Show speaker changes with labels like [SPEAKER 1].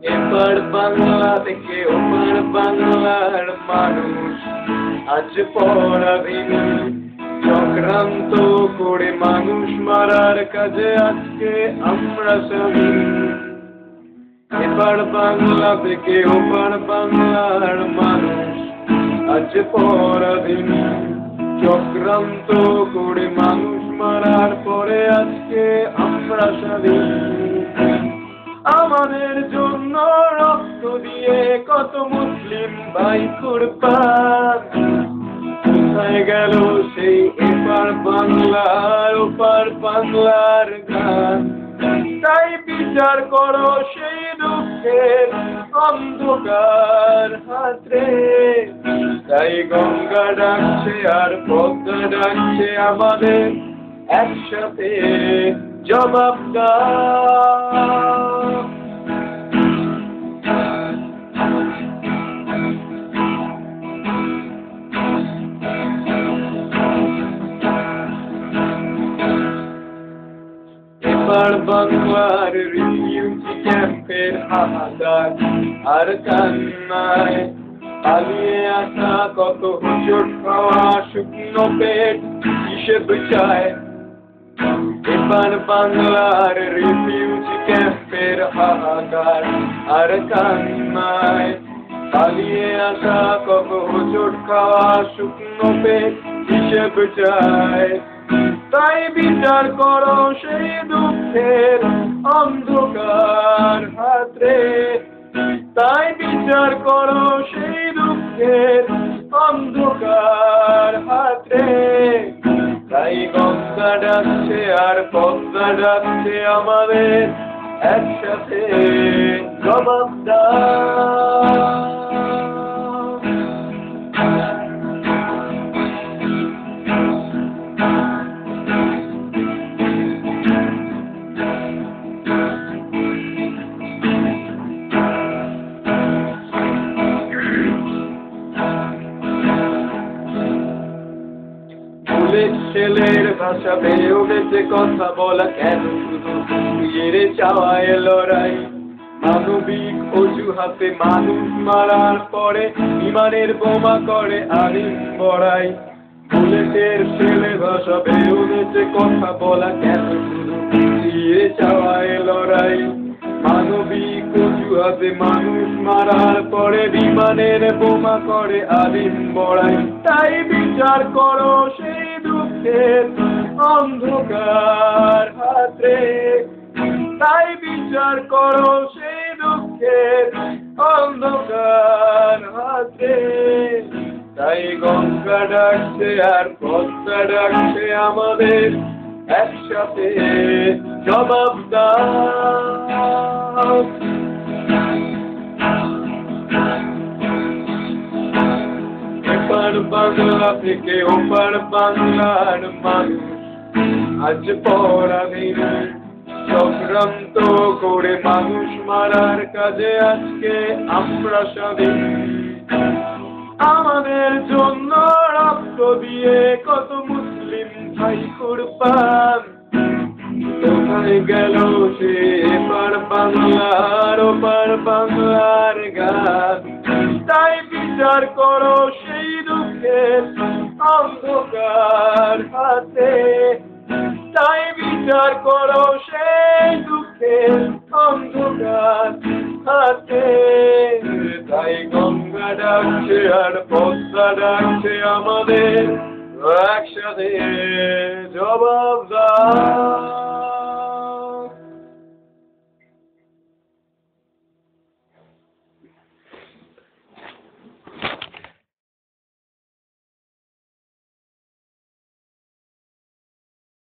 [SPEAKER 1] এপার বাংলা থেকে ওপার বাংলার মানুষ আজ পরাধীন, চক্রান্ত করে মানুষ মারার কাজে আজকে আমরা স্বাধীন। এপার বাংলা থেকে ওপার বাংলার মানুষ আজ পরাধীন, চক্রান্ত করে মানুষ মারার পরে আজকে আমরা স্বাধীন। আমাদের জন্য রক্ত দিয়ে কত মুসলিম ভাই কুরবান, কোথায় গেল সেই এপার বাংলার ওপার বাংলার গান? তাই বিচার করো সেই দুঃখের অন্ধকার হাতরে, তাই গঙ্গা ডাকছে আর পদ্মা ডাকছে আমাদের একসাথে জবাব দাও। এপার বাংলার রিফিউজি ক্যাম্পের হাহাকার আর কান্নায় পালিয়ে আসা কত হোঁচট খাওয়া শুকনো পেট হিসেব চায়। এপার বাংলার রিফিউজি ক্যাম্পের হাহাকার আর কান্নায় পালিয়ে আসা কত হোঁচট খাওয়া শুকনো পেট হিসেব চায়। তাই বিচার করো সেই দুঃখের অন্ধকার হাতরে, তাই বিচার করো সেই দুঃখের অন্ধকার হাতরে, তাই গঙ্গা ডাকছে আর পদ্মা ডাকছে আমাদের একসাথে জবাব দাও। ছেলের ভাষা বেয়ে উঠেছে কথা বলা, কেন শুধু বিয়ের চাওয়ায় লড়াই? মানবিক অজুহাতে মানুষ মারার পরে বিমানের বোমা করে আলিম বড়াই। বুলেটের ছেলে ভাষা বেয়ে উঠেছে কথা বলা, কেন শুধু বিয়ের চাওয়ায় লড়াই? মানবিক অজুহাতে মানুষ মারার পরে বিমানের বোমা করে আলিম বড়াই। তাই বিচার করো সেই দুঃখের অন্ধকার হাতরে, তাই বিচার করো সেই দুঃখের অন্ধকার হাতরে, তাই গঙ্গা ডাকছে আর পদ্মা ডাকছে আমাদের একসাথে জবাব দাও। এপার বাংলা থেকে ওপার বাংলার মানুষ আজ পরাধীন, চক্রান্ত করে মানুষ মারার কাজে আজকে আমরা স্বাধীন। আমাদের জন্য রক্ত দিয়ে কত মুসলিম ভাই কুরবান, কোথায় গেল সে এপার বাংলার ওপার বাংলার গান? তাই বিচার করো সেই দুঃখের অন্ধকার হাতে, তাই বিচার করো সেই দুঃখের অন্ধকার হাতে, তাই গঙ্গা ডাকছে আর পদ্মা ডাকছে আমাদের একসাথে জবাব দাও।